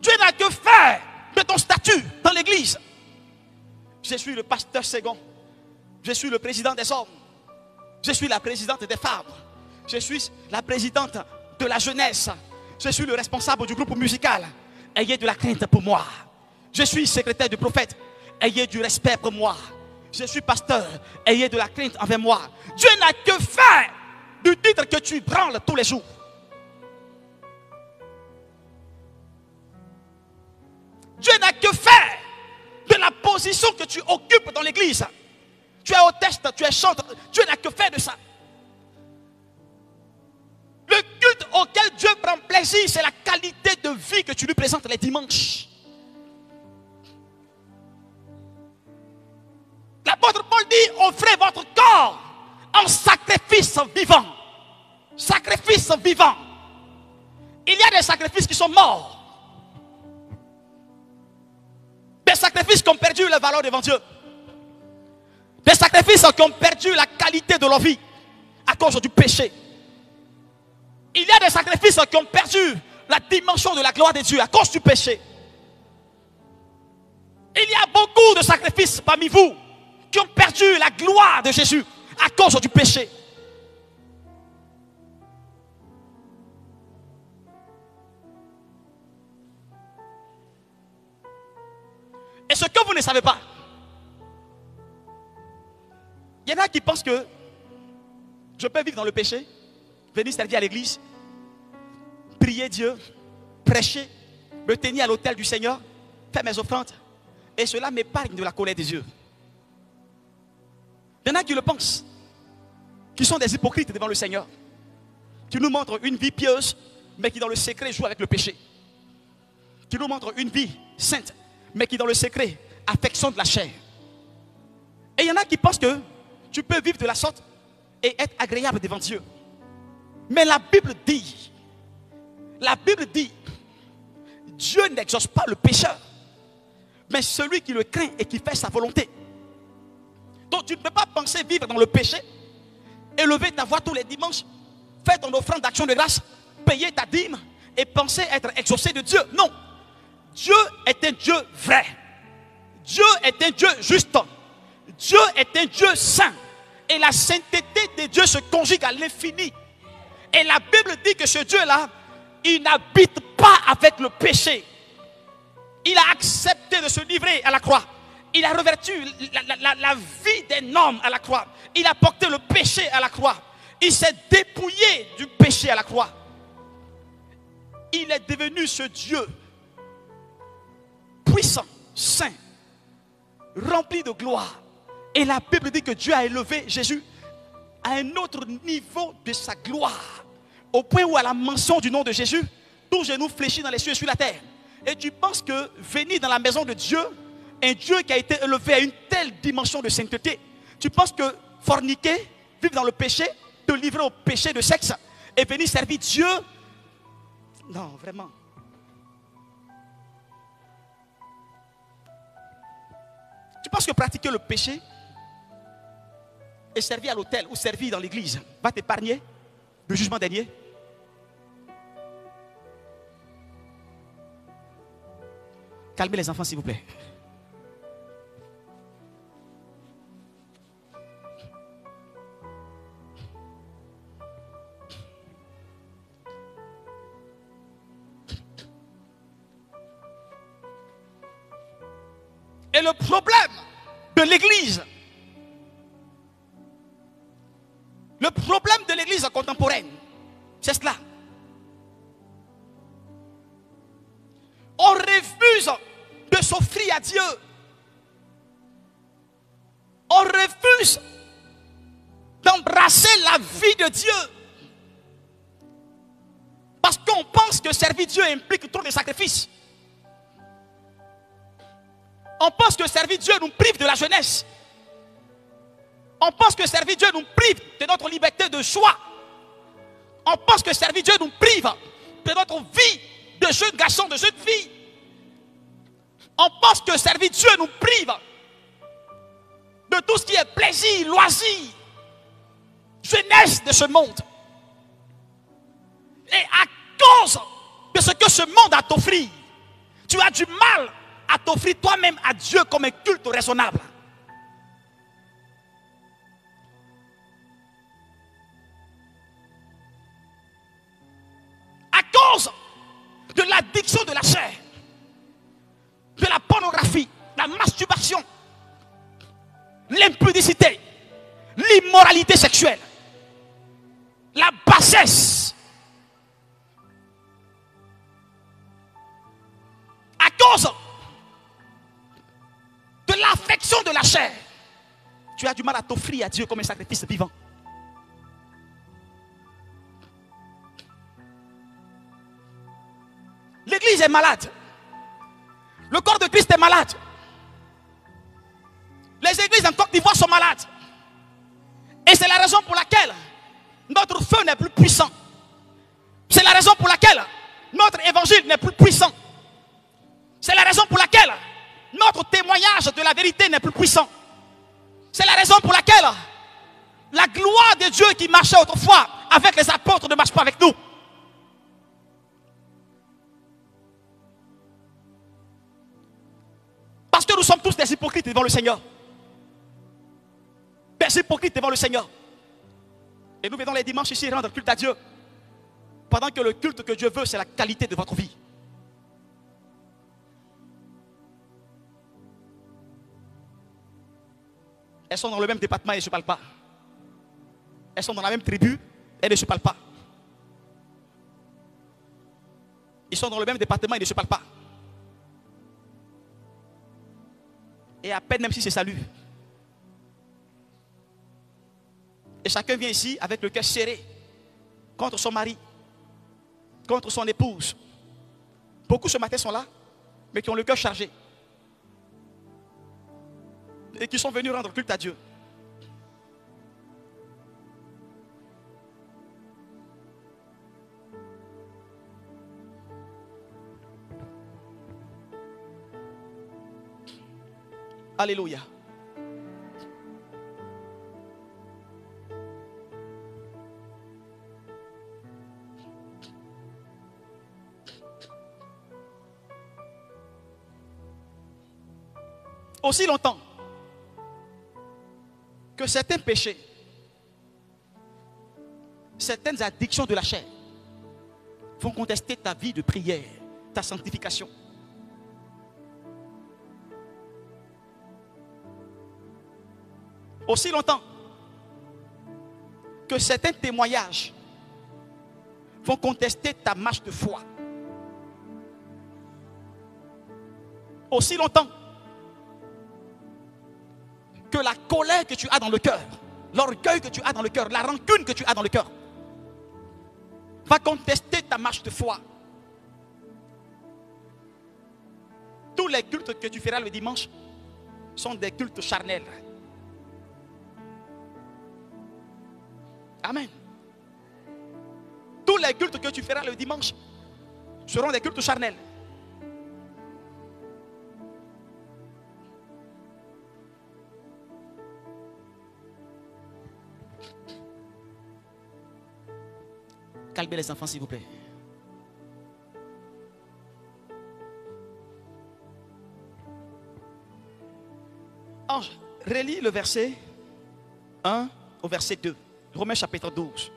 Dieu n'a que faire de ton statut dans l'église. Je suis le pasteur second. Je suis le président des hommes. Je suis la présidente des femmes. Je suis la présidente de la jeunesse. Je suis le responsable du groupe musical. Ayez de la crainte pour moi. Je suis secrétaire du prophète. Ayez du respect pour moi. Je suis pasteur. Ayez de la crainte envers moi. Dieu n'a que faire du titre que tu branles tous les jours. Dieu n'a que faire de la position que tu occupes dans l'église. Tu es hôtesse, tu es chanteur. Dieu n'a que faire de ça. Le culte auquel Dieu prend plaisir, c'est la qualité de vie que tu lui présentes les dimanches. L'apôtre Paul dit, offrez votre corps en sacrifice vivant. Sacrifice vivant. Il y a des sacrifices qui sont morts. Des sacrifices qui ont perdu la valeur devant Dieu. Des sacrifices qui ont perdu la qualité de leur vie à cause du péché. Il y a des sacrifices qui ont perdu la dimension de la gloire de Dieu à cause du péché. Il y a beaucoup de sacrifices parmi vous qui ont perdu la gloire de Jésus à cause du péché. Et ce que vous ne savez pas, il y en a qui pensent que je peux vivre dans le péché, venir servir à l'église, prier Dieu, prêcher, me tenir à l'autel du Seigneur, faire mes offrandes, et cela m'épargne de la colère des yeux. Il y en a qui le pensent. qui sont des hypocrites devant le Seigneur, qui nous montrent une vie pieuse, mais qui dans le secret joue avec le péché, qui nous montrent une vie sainte, mais qui dans le secret affectionne la chair. Et il y en a qui pensent que tu peux vivre de la sorte et être agréable devant Dieu. Mais la Bible dit, Dieu n'exauce pas le pécheur, mais celui qui le craint et qui fait sa volonté. Donc tu ne peux pas penser vivre dans le péché, élever ta voix tous les dimanches, faire ton offrande d'action de grâce, payer ta dîme et penser être exaucé de Dieu. Non, Dieu est un Dieu vrai. Dieu est un Dieu juste. Dieu est un Dieu saint. Et la sainteté de Dieu se conjugue à l'infini. Et la Bible dit que ce Dieu-là, il n'habite pas avec le péché. Il a accepté de se livrer à la croix. Il a revêtu la vie d'un homme à la croix. Il a porté le péché à la croix. Il s'est dépouillé du péché à la croix. Il est devenu ce Dieu puissant, saint, rempli de gloire. Et la Bible dit que Dieu a élevé Jésus à un autre niveau de sa gloire. Au point où à la mention du nom de Jésus, tout genou fléchit dans les cieux et sur la terre. Et tu penses que venir dans la maison de Dieu, un Dieu qui a été élevé à une telle dimension de sainteté, tu penses que forniquer, vivre dans le péché, te livrer au péché de sexe et venir servir Dieu? Non, vraiment. Tu penses que pratiquer le péché et servir à l'autel ou servir dans l'église va t'épargner le jugement dernier? Calmez les enfants s'il vous plaît. Et le problème de l'église, contemporaine, c'est cela. On refuse de s'offrir à Dieu. On refuse d'embrasser la vie de Dieu. Parce qu'on pense que servir Dieu implique trop de sacrifices. On pense que servir Dieu nous prive de la jeunesse. On pense que servir Dieu nous prive de notre liberté de choix. On pense que servir Dieu nous prive de notre vie de jeune garçon, de jeune fille. On pense que servir Dieu nous prive de tout ce qui est plaisir, loisir, jeunesse de ce monde. Et à cause de ce que ce monde a à t'offrir, tu as du mal à t'offrir toi-même à Dieu comme un culte raisonnable. À cause de l'addiction de la chair, de la pornographie, la masturbation, l'impudicité, l'immoralité sexuelle, la bassesse. À cause de l'affection de la chair, tu as du mal à t'offrir à Dieu comme un sacrifice vivant. L'église est malade. Le corps de Christ est malade. Les églises en Côte d'Ivoire sont malades. Et c'est la raison pour laquelle notre feu n'est plus puissant. C'est la raison pour laquelle notre évangile n'est plus puissant. C'est la raison pour laquelle notre témoignage de la vérité n'est plus puissant. C'est la raison pour laquelle la gloire de Dieu qui marchait autrefois avec les apôtres ne marche pas avec nous. Parce que nous sommes tous des hypocrites devant le Seigneur. Des hypocrites devant le Seigneur. Et nous venons les dimanches ici rendre culte à Dieu. Pendant que le culte que Dieu veut, c'est la qualité de votre vie. Elles sont dans le même département et ne se parlent pas. Elles sont dans la même tribu et ne se parlent pas. Ils sont dans le même département et ne se parlent pas. Et à peine même si c'est salut. Et chacun vient ici avec le cœur serré contre son mari, contre son épouse. Beaucoup ce matin sont là, mais qui ont le cœur chargé. Et qui sont venus rendre culte à Dieu. Alléluia. Aussi longtemps que certains péchés, certaines addictions de la chair vont contester ta vie de prière, ta sanctification. Aussi longtemps que certains témoignages vont contester ta marche de foi. Aussi longtemps que la colère que tu as dans le cœur, l'orgueil que tu as dans le cœur, la rancune que tu as dans le cœur va contester ta marche de foi. Tous les cultes que tu feras le dimanche sont des cultes charnels. Amen. Tous les cultes que tu feras le dimanche seront des cultes charnels. Calmez les enfants, s'il vous plaît. Ange, relis le verset 1 au verset 2. Romains chapitre 12.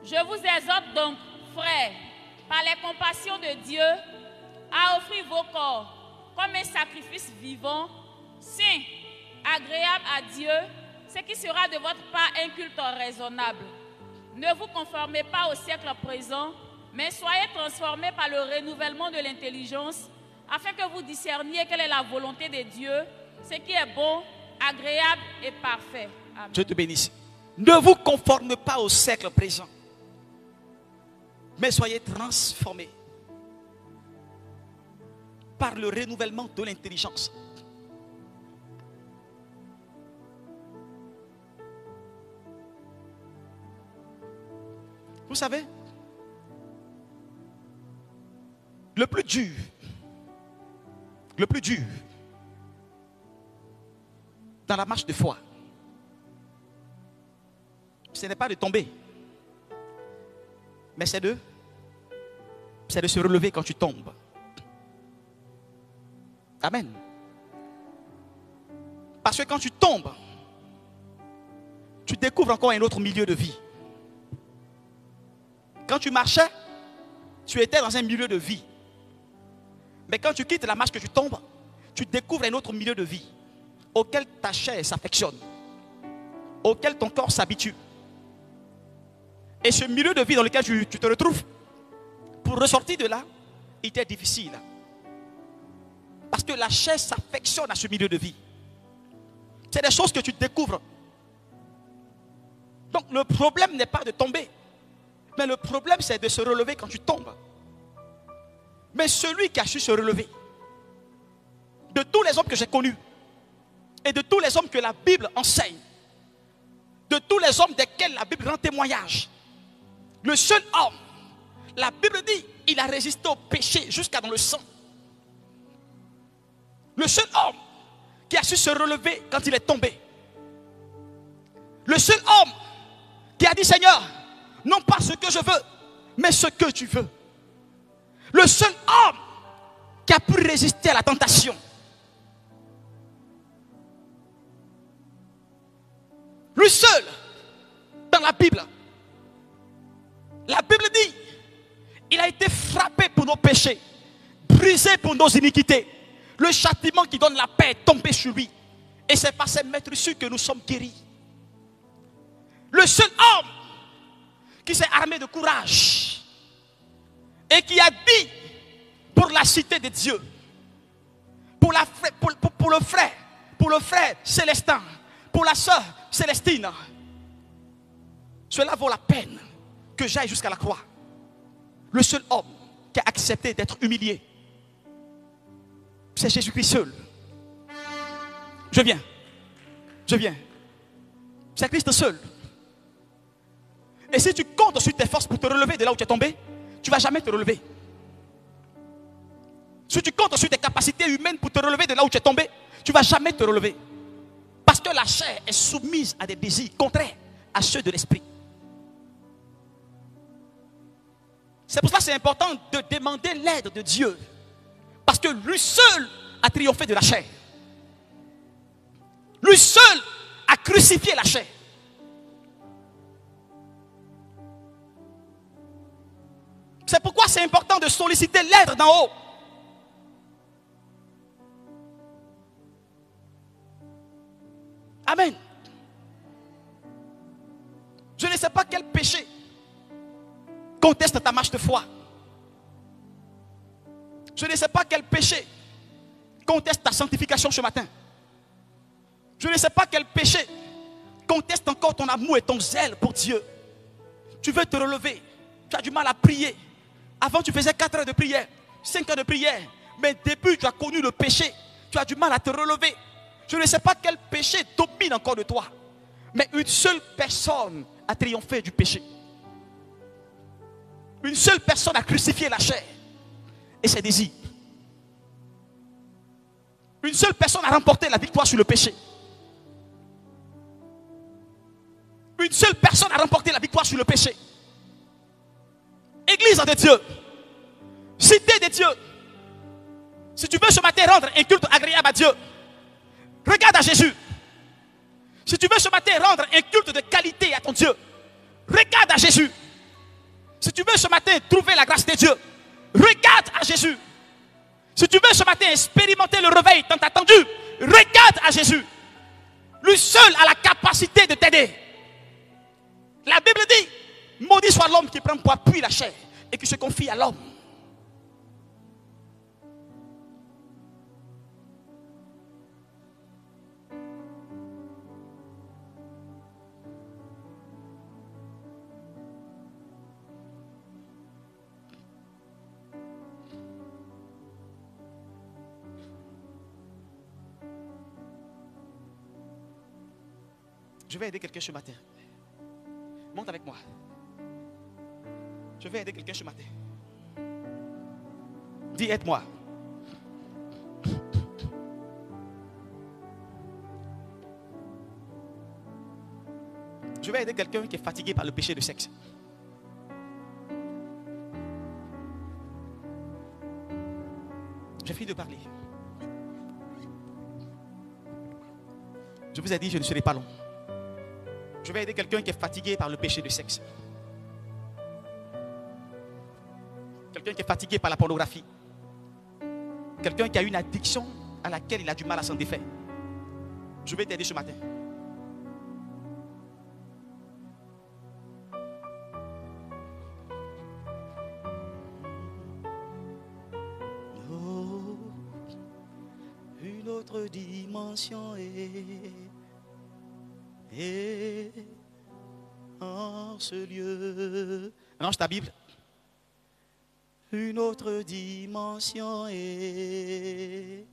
Je vous exhorte donc, frères, par les compassions de Dieu, à offrir vos corps comme un sacrifice vivant, saint, agréable à Dieu, ce qui sera de votre part un culte raisonnable. Ne vous conformez pas au siècle présent, mais soyez transformés par le renouvellement de l'intelligence, afin que vous discerniez quelle est la volonté de Dieu, ce qui est bon, agréable et parfait. Amen. Dieu te bénisse. Ne vous conformez pas au siècle présent, mais soyez transformés par le renouvellement de l'intelligence. Vous savez, le plus dur dans la marche de foi, ce n'est pas de tomber, mais c'est de se relever quand tu tombes. Amen. Parce que quand tu tombes, tu découvres encore un autre milieu de vie. Quand tu marchais, tu étais dans un milieu de vie. Mais quand tu quittes la marche, que tu tombes, tu découvres un autre milieu de vie auquel ta chair s'affectionne, auquel ton corps s'habitue. Et ce milieu de vie dans lequel tu te retrouves, pour ressortir de là, il était difficile. Parce que la chair s'affectionne à ce milieu de vie. C'est des choses que tu découvres. Donc le problème n'est pas de tomber. Mais le problème, c'est de se relever quand tu tombes. Mais celui qui a su se relever, de tous les hommes que j'ai connus, et de tous les hommes que la Bible enseigne, de tous les hommes desquels la Bible rend témoignage, le seul homme, la Bible dit, il a résisté au péché jusqu'à dans le sang. Le seul homme qui a su se relever quand il est tombé. Le seul homme qui a dit, Seigneur, non pas ce que je veux, mais ce que tu veux. Le seul homme qui a pu résister à la tentation. Lui seul, dans la Bible. La Bible dit, il a été frappé pour nos péchés, brisé pour nos iniquités. Le châtiment qui donne la paix est tombé sur lui. Et c'est par ses maîtres sûrs que nous sommes guéris. Le seul homme qui s'est armé de courage et qui a dit pour la cité de Dieu, pour le frère Célestin, pour la sœur Célestine, cela vaut la peine que j'aille jusqu'à la croix. Le seul homme qui a accepté d'être humilié, c'est Jésus-Christ seul. Je viens. C'est Christ seul. Et si tu comptes sur tes forces pour te relever de là où tu es tombé, tu ne vas jamais te relever. Si tu comptes sur tes capacités humaines pour te relever de là où tu es tombé, tu ne vas jamais te relever. Parce que la chair est soumise à des désirs contraires à ceux de l'esprit. C'est pour ça que c'est important de demander l'aide de Dieu. Parce que lui seul a triomphé de la chair. Lui seul a crucifié la chair. C'est pourquoi c'est important de solliciter l'aide d'en haut. Amen. Je ne sais pas quel péché conteste ta marche de foi. Je ne sais pas quel péché conteste ta sanctification ce matin. Je ne sais pas quel péché conteste encore ton amour et ton zèle pour Dieu. Tu veux te relever. Tu as du mal à prier. Avant, tu faisais 4 heures de prière, 5 heures de prière. Mais depuis, tu as connu le péché. Tu as du mal à te relever. Je ne sais pas quel péché domine encore de toi. Mais une seule personne a triomphé du péché. Une seule personne a crucifié la chair et ses désirs. Une seule personne a remporté la victoire sur le péché. Une seule personne a remporté la victoire sur le péché. Église de Dieu, cité de Dieu. Si tu veux ce matin rendre un culte agréable à Dieu, regarde à Jésus. Si tu veux ce matin rendre un culte de qualité à ton Dieu, regarde à Jésus. Si tu veux ce matin trouver la grâce de Dieu, regarde à Jésus. Si tu veux ce matin expérimenter le réveil tant attendu, regarde à Jésus. Lui seul a la capacité de t'aider. La Bible dit, maudit soit l'homme qui prend pour appui la chair et qui se confie à l'homme. Je vais aider quelqu'un ce matin. Monte avec moi. Je vais aider quelqu'un ce matin. Dis, aide-moi. Je vais aider quelqu'un qui est fatigué par le péché de sexe. J'ai fini de parler. Je vous ai dit, je ne serai pas long. Je vais aider quelqu'un qui est fatigué par le péché de sexe. Quelqu'un qui est fatigué par la pornographie. Quelqu'un qui a une addiction à laquelle il a du mal à s'en défaire. Je vais t'aider ce matin. Oh, une autre dimension est en ce lieu. Range ta Bible. Une autre dimension est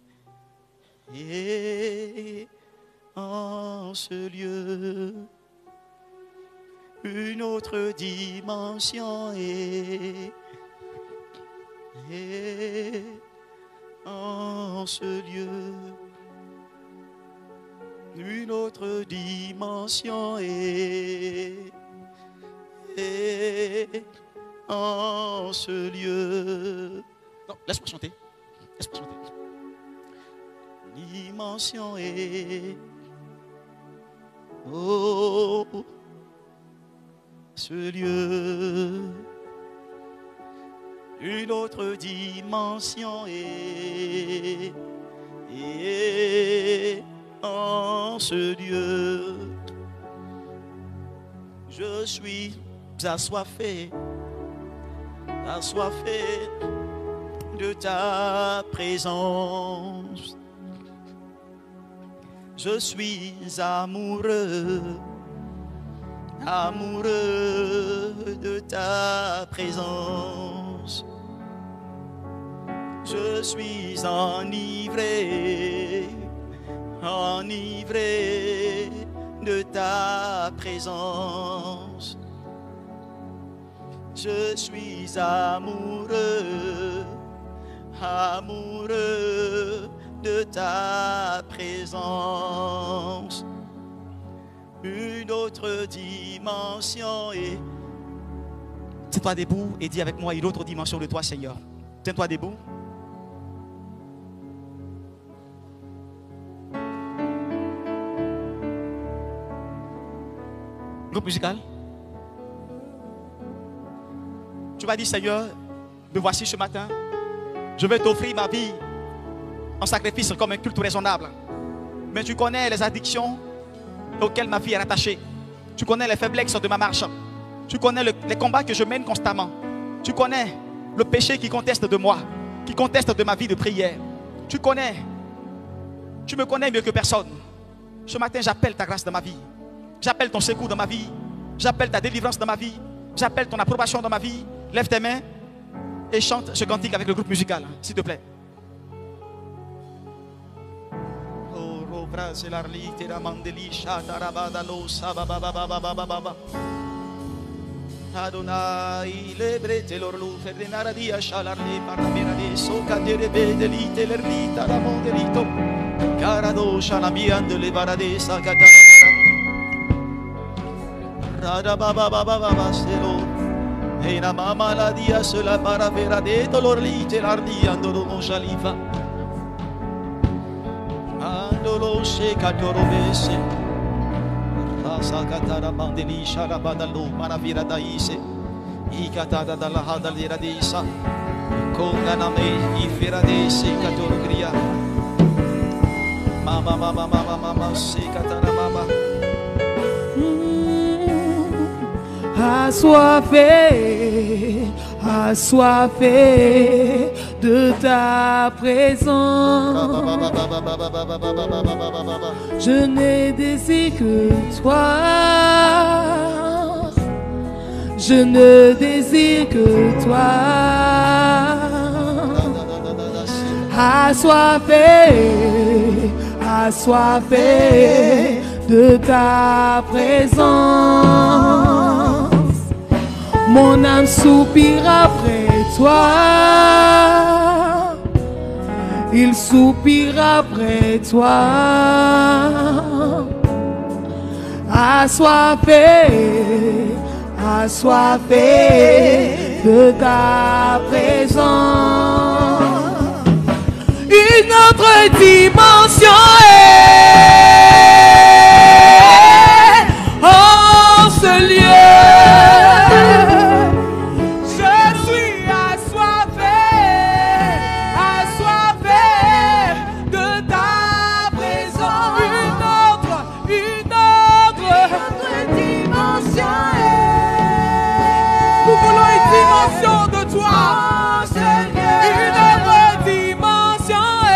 en ce lieu. Une autre dimension est en ce lieu. Une autre dimension est en ce lieu. Non, laisse-moi chanter. Laisse-moi chanter. Dimension est ce lieu. Une autre dimension est en ce lieu. Je suis assoiffés, assoiffés de ta présence. Je suis amoureux, amoureux de ta présence. Je suis enivré, enivré de ta présence. Je suis amoureux, amoureux de ta présence. Une autre dimension. Et tiens-toi debout et dis avec moi une autre dimension de toi, Seigneur. Tiens-toi debout. Groupe musical. Tu vas dire, Seigneur, me voici ce matin. Je vais t'offrir ma vie en sacrifice comme un culte raisonnable. Mais tu connais les addictions auxquelles ma vie est rattachée. Tu connais les faiblesses de ma marche. Tu connais les combats que je mène constamment. Tu connais le péché qui conteste de moi, qui conteste de ma vie de prière. Tu me connais mieux que personne. Ce matin, j'appelle ta grâce dans ma vie. J'appelle ton secours dans ma vie. J'appelle ta délivrance dans ma vie. J'appelle ton approbation dans ma vie. Lève tes mains et chante ce cantique avec le groupe musical, s'il te plaît. Adonai lebrete l'orlu ferdinaradia shalarle paramirade socadere bedelite l'erlita la mondelito carado shalamian de levarade sakatana rada baba baba baba selo e na mama la dia sola para verade dolorlite l'ardiando do shalifa andolo shekatoro bese Sakatara mandeli sharabadalo maravira daise ikatada dalla hadalira disa konganame ifiradese katorgria mama mama mama mama sekatara mama assoiffé, assoiffé de ta présence. Je n'ai désir que toi. Je ne désire que toi. Assoiffé, assoiffé de ta présence. Mon âme soupire après toi. Il soupire après toi. Assoiffé, assoiffé de ta présence. Une autre dimension est en ce lieu. Je suis assoiffé, assoiffé de ta présence. Une autre dimension est. Nous voulons une dimension de toi. Une autre dimension est.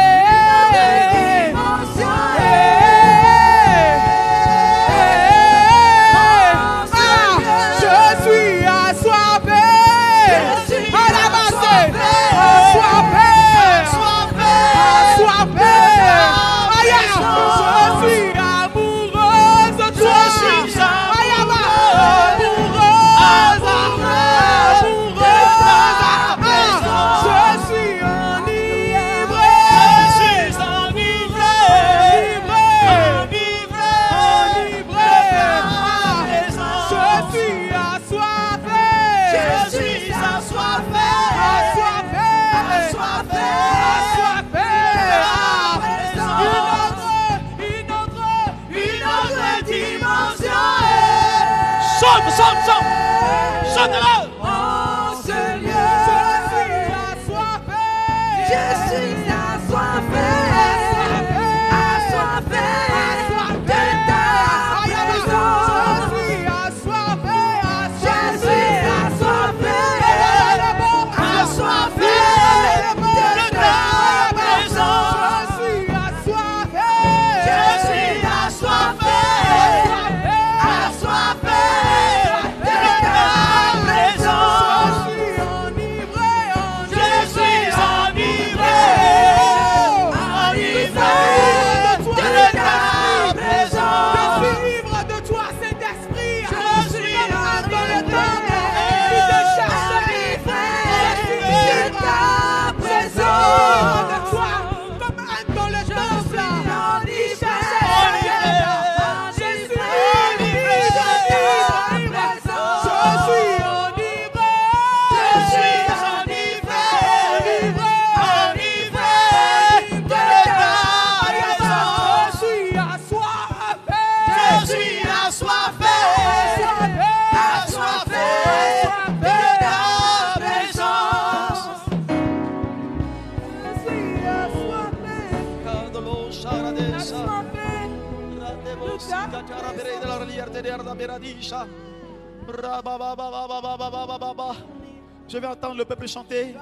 Je vais entendre le peuple chanter.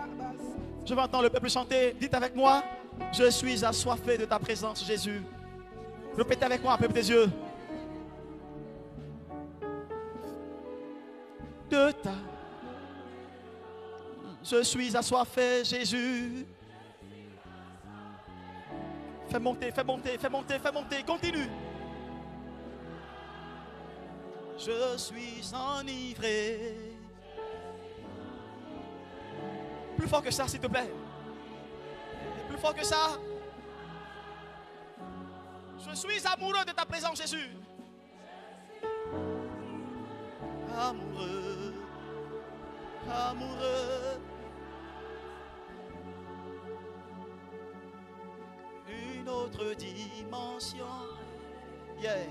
Je vais entendre le peuple chanter. Dites avec moi. Je suis assoiffé de ta présence, Jésus. Répétez avec moi, peuple des yeux. De ta. Je suis assoiffé, Jésus. Fais monter, fais monter, fais monter, fais monter. Continue. Je suis enivré. Plus fort que ça, s'il te plaît. Plus fort que ça. Je suis amoureux de ta présence, Jésus. Amoureux. Amoureux. Une autre dimension. Yeah.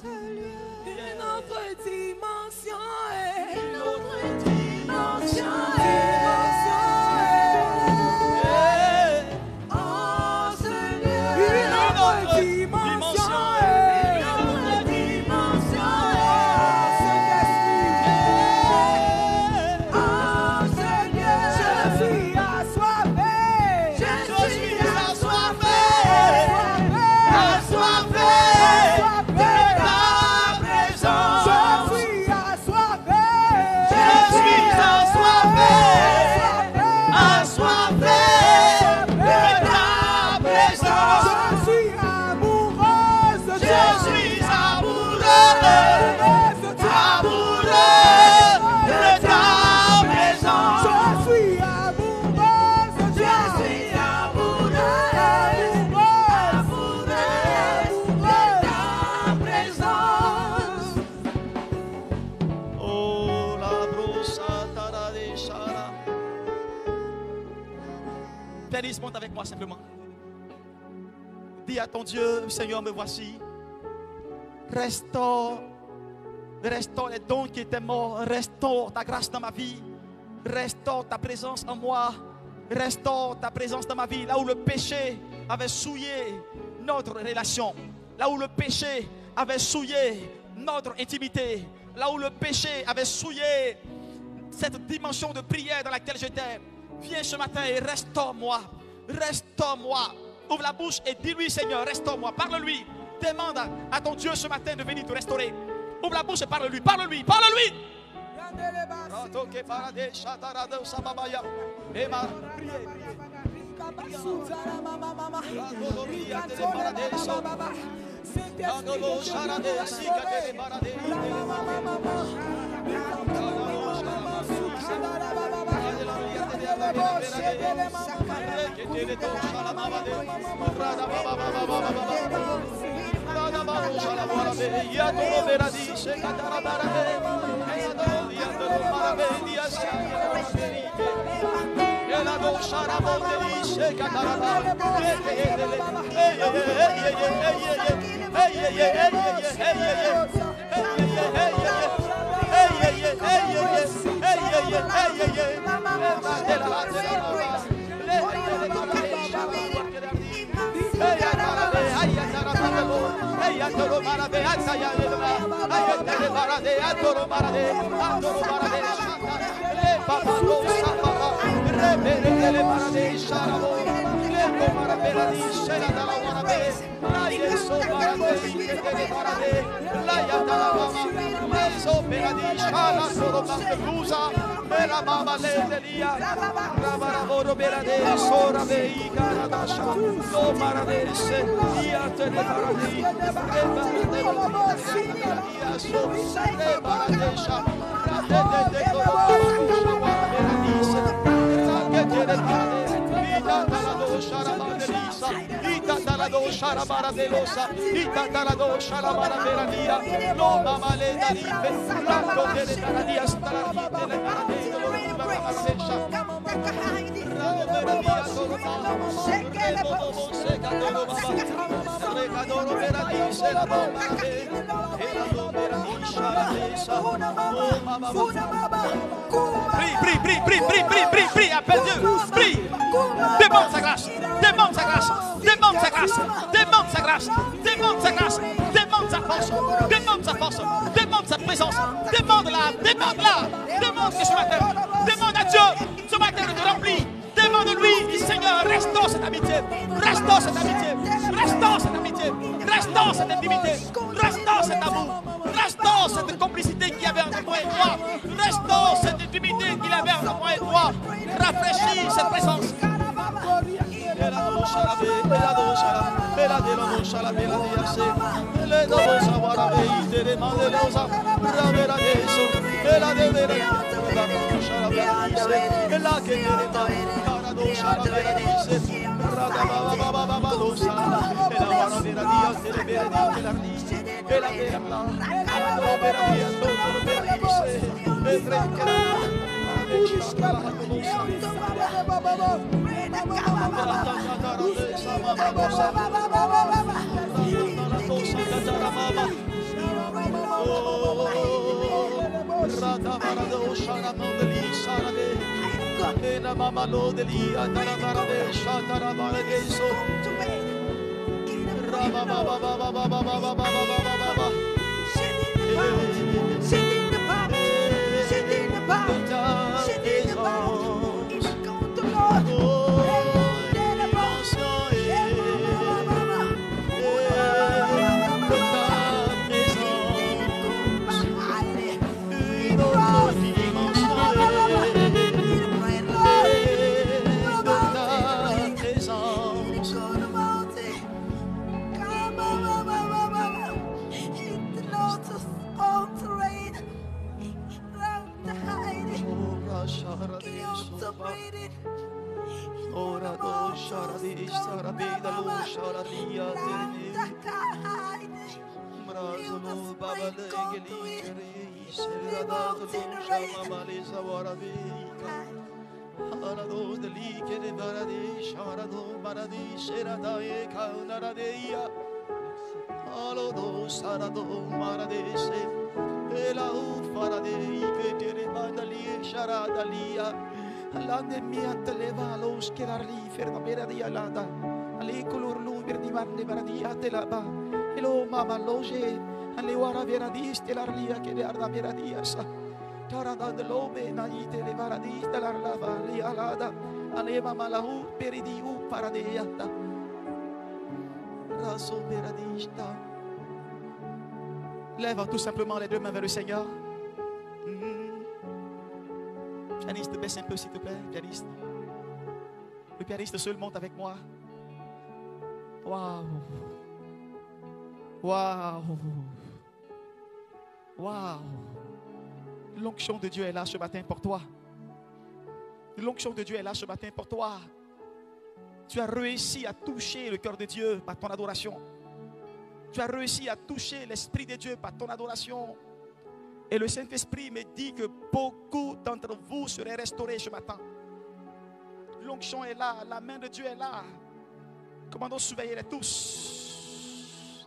Une autre dimension. Une autre dimension. Denise, monte avec moi simplement. Dis à ton Dieu, Seigneur, me voici. Restaure les dons qui étaient morts. Restaure ta grâce dans ma vie. Restaure ta présence en moi. Restaure ta présence dans ma vie. Là où le péché avait souillé notre relation. Là où le péché avait souillé notre intimité. Là où le péché avait souillé cette dimension de prière dans laquelle j'étais. Viens ce matin et restaure-moi. Restaure-moi. Ouvre la bouche et dis-lui, Seigneur, restaure-moi. Parle-lui. Demande à ton Dieu ce matin de venir te restaurer. Ouvre la bouche et parle-lui. Parle-lui. Parle-lui. Prie, appelle Dieu, prie, demande sa grâce, demande sa grâce, demande sa grâce, demande sa grâce, demande sa grâce, demande sa force, demande sa présence, demande-la, demande que ce matin, demande à Dieu, ce matin de te remplir, demande-lui, dis Seigneur, restaure cette amitié, restaure cette amitié, restaure cette amitié, restaure cette intimité, restaure cet amour, restaure cette complicité qu'il y avait entre moi et toi, restaure cette intimité qu'il y avait entre moi et toi, rafraîchis cette présence. Lève tout simplement les deux mains vers le Seigneur. Pianiste, baisse un peu s'il te plaît, pianiste. Le pianiste seul monte avec moi. Waouh. Waouh. Waouh. L'onction de Dieu est là ce matin pour toi. L'onction de Dieu est là ce matin pour toi. Tu as réussi à toucher le cœur de Dieu par ton adoration. Tu as réussi à toucher l'Esprit de Dieu par ton adoration. Et le Saint-Esprit me dit que beaucoup d'entre vous seraient restaurés ce matin. L'onction est là, la main de Dieu est là. Commandons surveiller-les tous.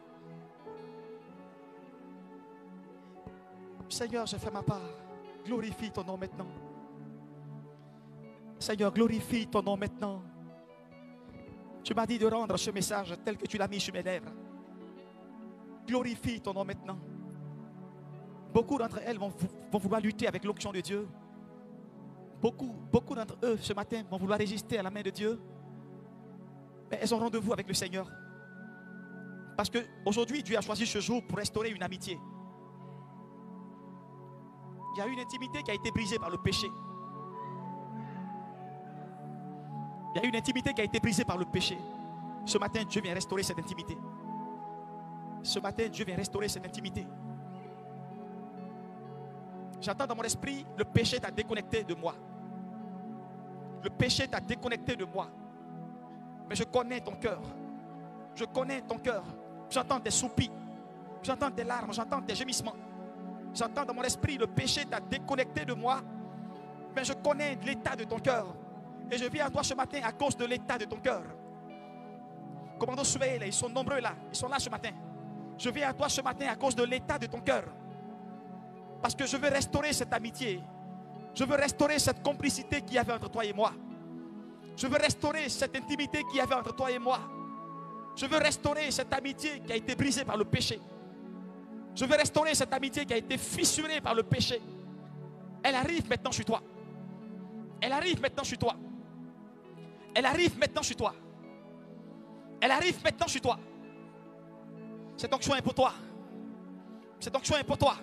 Seigneur, je fais ma part. Glorifie ton nom maintenant. Seigneur, glorifie ton nom maintenant. Tu m'as dit de rendre ce message tel que tu l'as mis sur mes lèvres. Glorifie ton nom maintenant. Beaucoup d'entre elles vont vouloir lutter avec l'onction de Dieu. Beaucoup d'entre eux ce matin vont vouloir résister à la main de Dieu. Mais elles ont rendez-vous avec le Seigneur. Parce qu'aujourd'hui, Dieu a choisi ce jour pour restaurer une amitié. Il y a une intimité qui a été brisée par le péché. Il y a une intimité qui a été brisée par le péché. Ce matin, Dieu vient restaurer cette intimité. Ce matin, Dieu vient restaurer cette intimité. J'entends dans mon esprit, le péché t'a déconnecté de moi. Le péché t'a déconnecté de moi. Mais je connais ton cœur. Je connais ton cœur. J'entends tes soupirs. J'entends tes larmes. J'entends tes gémissements. J'entends dans mon esprit, le péché t'a déconnecté de moi. Mais je connais l'état de ton cœur. Et je viens à toi ce matin à cause de l'état de ton cœur. Commando Souveille, ils sont nombreux là. Ils sont là ce matin. Je viens à toi ce matin à cause de l'état de ton cœur. Parce que je veux restaurer cette amitié. Je veux restaurer cette complicité qu'il y avait entre toi et moi. Je veux restaurer cette intimité qu'il y avait entre toi et moi. Je veux restaurer cette amitié qui a été brisée par le péché. Je veux restaurer cette amitié qui a été fissurée par le péché. Elle arrive maintenant chez toi. Elle arrive maintenant chez toi. Elle arrive maintenant chez toi. Elle arrive maintenant chez toi. Cette onction est pour toi. Cette onction est pour toi.